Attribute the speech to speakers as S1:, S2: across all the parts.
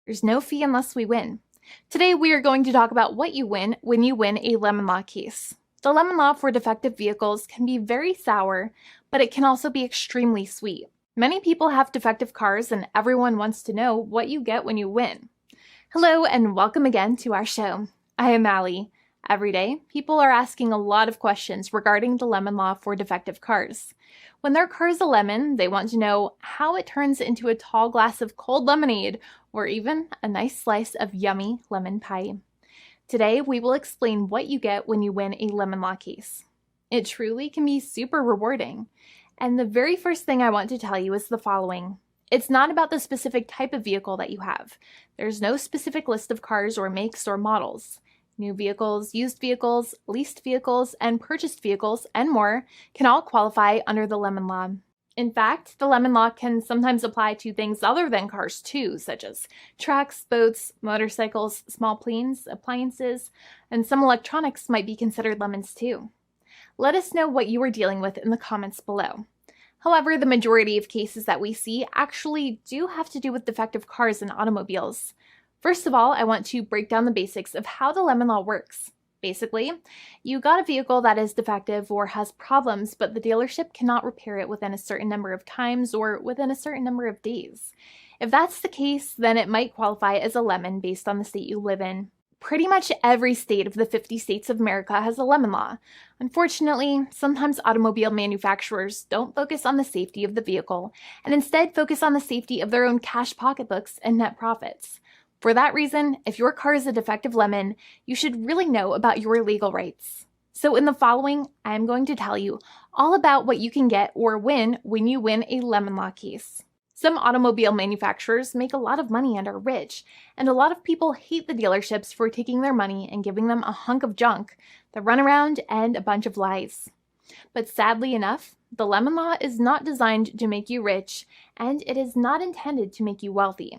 S1: There's no fee unless we win. Today we are going to talk about what you win when you win a lemon law case. The lemon law for defective vehicles can be very sour, but it can also be extremely sweet. Many people have defective cars and everyone wants to know what you get when you win. Hello and welcome again to our show. I am Allie. Every day, people are asking a lot of questions regarding the lemon law for defective cars. When their car is a lemon, they want to know how it turns into a tall glass of cold lemonade or even a nice slice of yummy lemon pie. Today, we will explain what you get when you win a lemon law case. It truly can be super rewarding. And the very first thing I want to tell you is the following. It's not about the specific type of vehicle that you have. There's no specific list of cars or makes or models. New vehicles, used vehicles, leased vehicles, and purchased vehicles, and more can all qualify under the lemon law. In fact, the lemon law can sometimes apply to things other than cars too, such as trucks, boats, motorcycles, small planes, appliances, and some electronics might be considered lemons too. Let us know what you are dealing with in the comments below. However, the majority of cases that we see actually do have to do with defective cars and automobiles. First of all, I want to break down the basics of how the lemon law works. Basically, you got a vehicle that is defective or has problems, but the dealership cannot repair it within a certain number of times or within a certain number of days. If that's the case, then it might qualify as a lemon based on the state you live in. Pretty much every state of the 50 states of America has a lemon law. Unfortunately, sometimes automobile manufacturers don't focus on the safety of the vehicle and instead focus on the safety of their own cash pocketbooks and net profits. For that reason, if your car is a defective lemon, you should really know about your legal rights. So in the following, I'm going to tell you all about what you can get or win when you win a lemon law case. Some automobile manufacturers make a lot of money and are rich, and a lot of people hate the dealerships for taking their money and giving them a hunk of junk, the runaround, and a bunch of lies. But sadly enough, the lemon law is not designed to make you rich, and it is not intended to make you wealthy.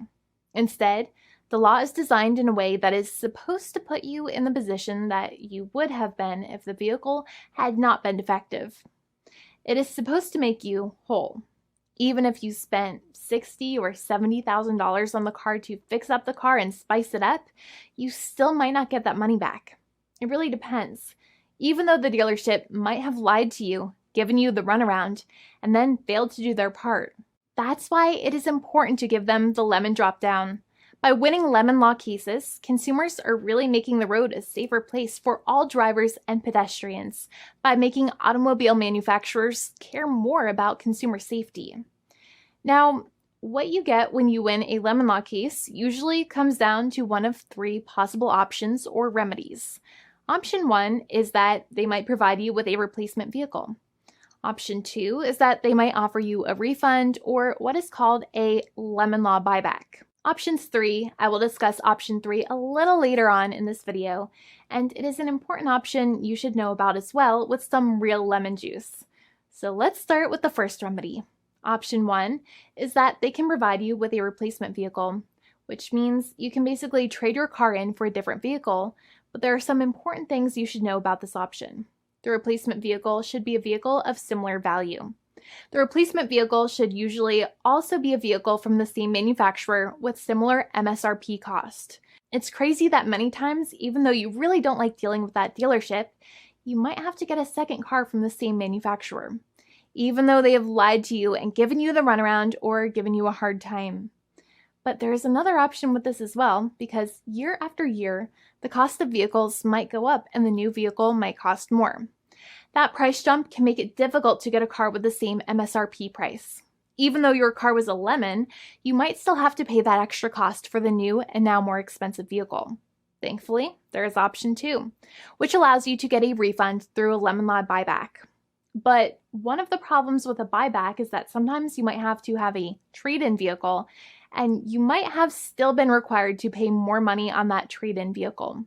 S1: Instead, the law is designed in a way that is supposed to put you in the position that you would have been if the vehicle had not been defective. It is supposed to make you whole. Even if you spent $60,000 or $70,000 on the car to fix up the car and spice it up, you still might not get that money back. It really depends. Even though the dealership might have lied to you, given you the runaround, and then failed to do their part. That's why it is important to give them the lemon drop down. By winning lemon law cases, consumers are really making the road a safer place for all drivers and pedestrians by making automobile manufacturers care more about consumer safety. Now, what you get when you win a lemon law case usually comes down to one of three possible options or remedies. Option 1 is that they might provide you with a replacement vehicle. Option 2 is that they might offer you a refund or what is called a lemon law buyback. Options 3, I will discuss option 3 a little later on in this video, and it is an important option you should know about as well with some real lemon juice. So let's start with the first remedy. Option 1 is that they can provide you with a replacement vehicle, which means you can basically trade your car in for a different vehicle, but there are some important things you should know about this option. The replacement vehicle should be a vehicle of similar value. The replacement vehicle should usually also be a vehicle from the same manufacturer with similar MSRP cost. It's crazy that many times, even though you really don't like dealing with that dealership, you might have to get a second car from the same manufacturer, even though they have lied to you and given you the runaround or given you a hard time. But there is another option with this as well, because year after year, the cost of vehicles might go up and the new vehicle might cost more. That price jump can make it difficult to get a car with the same MSRP price. Even though your car was a lemon, you might still have to pay that extra cost for the new and now more expensive vehicle. Thankfully, there is option 2, which allows you to get a refund through a lemon law buyback. But one of the problems with a buyback is that sometimes you might have to have a trade-in vehicle, and you might have still been required to pay more money on that trade-in vehicle.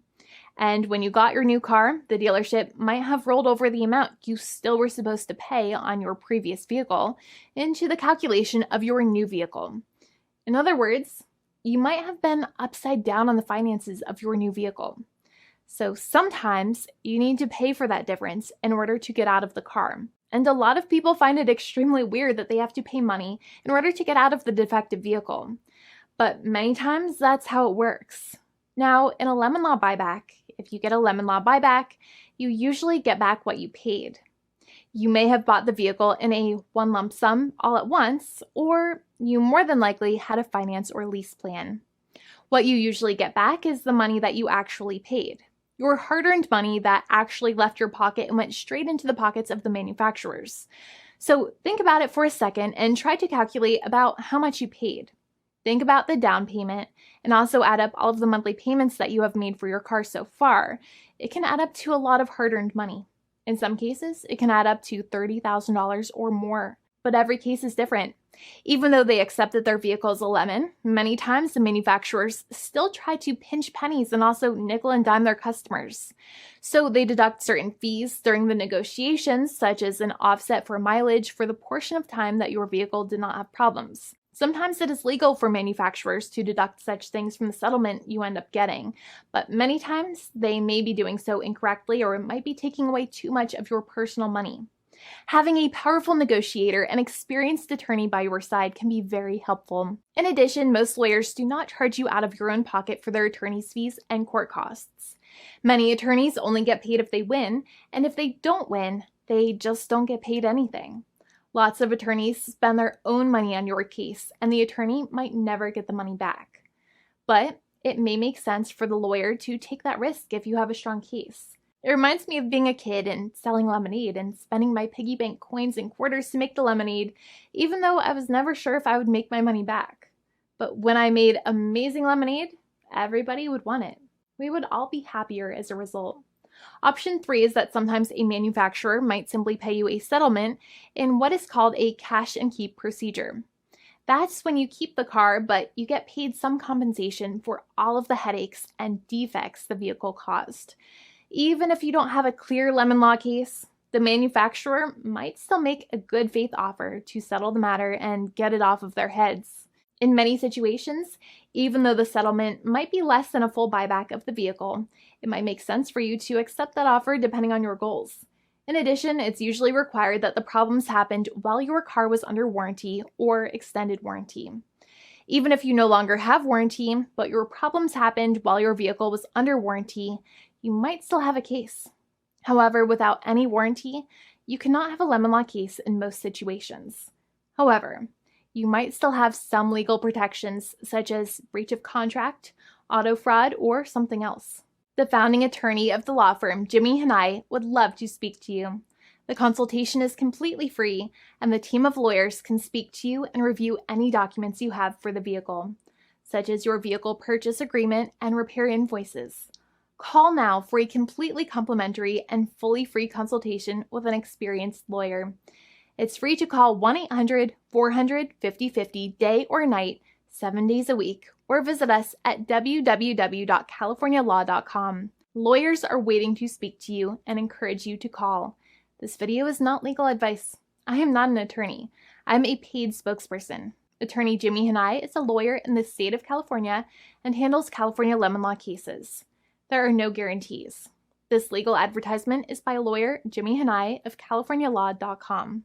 S1: And when you got your new car, the dealership might have rolled over the amount you still were supposed to pay on your previous vehicle into the calculation of your new vehicle. In other words, you might have been upside down on the finances of your new vehicle. So sometimes you need to pay for that difference in order to get out of the car. And a lot of people find it extremely weird that they have to pay money in order to get out of the defective vehicle. but many times that's how it works. Now, in a lemon law buyback, if you get a lemon law buyback, you usually get back what you paid. You may have bought the vehicle in a one lump sum all at once, or you more than likely had a finance or lease plan. What you usually get back is the money that you actually paid, your hard-earned money that actually left your pocket and went straight into the pockets of the manufacturers. So think about it for a second and try to calculate about how much you paid. Think about the down payment and also add up all of the monthly payments that you have made for your car so far. It can add up to a lot of hard-earned money. In some cases, it can add up to $30,000 or more, but every case is different. Even though they accept that their vehicle is a lemon, many times the manufacturers still try to pinch pennies and also nickel and dime their customers. So they deduct certain fees during the negotiations, such as an offset for mileage for the portion of time that your vehicle did not have problems. Sometimes it is legal for manufacturers to deduct such things from the settlement you end up getting, but many times they may be doing so incorrectly or it might be taking away too much of your personal money. Having a powerful negotiator and experienced attorney by your side can be very helpful. In addition, most lawyers do not charge you out of your own pocket for their attorney's fees and court costs. Many attorneys only get paid if they win, and if they don't win, they just don't get paid anything. Lots of attorneys spend their own money on your case, and the attorney might never get the money back. But it may make sense for the lawyer to take that risk if you have a strong case. It reminds me of being a kid and selling lemonade and spending my piggy bank coins and quarters to make the lemonade, even though I was never sure if I would make my money back. But when I made amazing lemonade, everybody would want it. We would all be happier as a result. Option 3 is that sometimes a manufacturer might simply pay you a settlement in what is called a cash and keep procedure. That's when you keep the car, but you get paid some compensation for all of the headaches and defects the vehicle caused. Even if you don't have a clear lemon law case, the manufacturer might still make a good faith offer to settle the matter and get it off of their heads. In many situations, even though the settlement might be less than a full buyback of the vehicle, it might make sense for you to accept that offer depending on your goals. In addition, it's usually required that the problems happened while your car was under warranty or extended warranty. Even if you no longer have warranty, but your problems happened while your vehicle was under warranty, you might still have a case. However, without any warranty, you cannot have a lemon law case in most situations. However, you might still have some legal protections such as breach of contract, auto fraud, or something else. The founding attorney of the law firm, Jimmy and I, would love to speak to you. The consultation is completely free, and the team of lawyers can speak to you and review any documents you have for the vehicle, such as your vehicle purchase agreement and repair invoices. Call now for a completely complimentary and fully free consultation with an experienced lawyer. It's free to call 1-800-400-5050 day or night, 7 days a week, or visit us at www.californialaw.com. Lawyers are waiting to speak to you and encourage you to call. This video is not legal advice. I am not an attorney. I'm a paid spokesperson. Attorney Jimmy Hanai is a lawyer in the state of California and handles California lemon law cases. There are no guarantees. This legal advertisement is by lawyer Jimmy Hanai of CaliforniaLaw.com.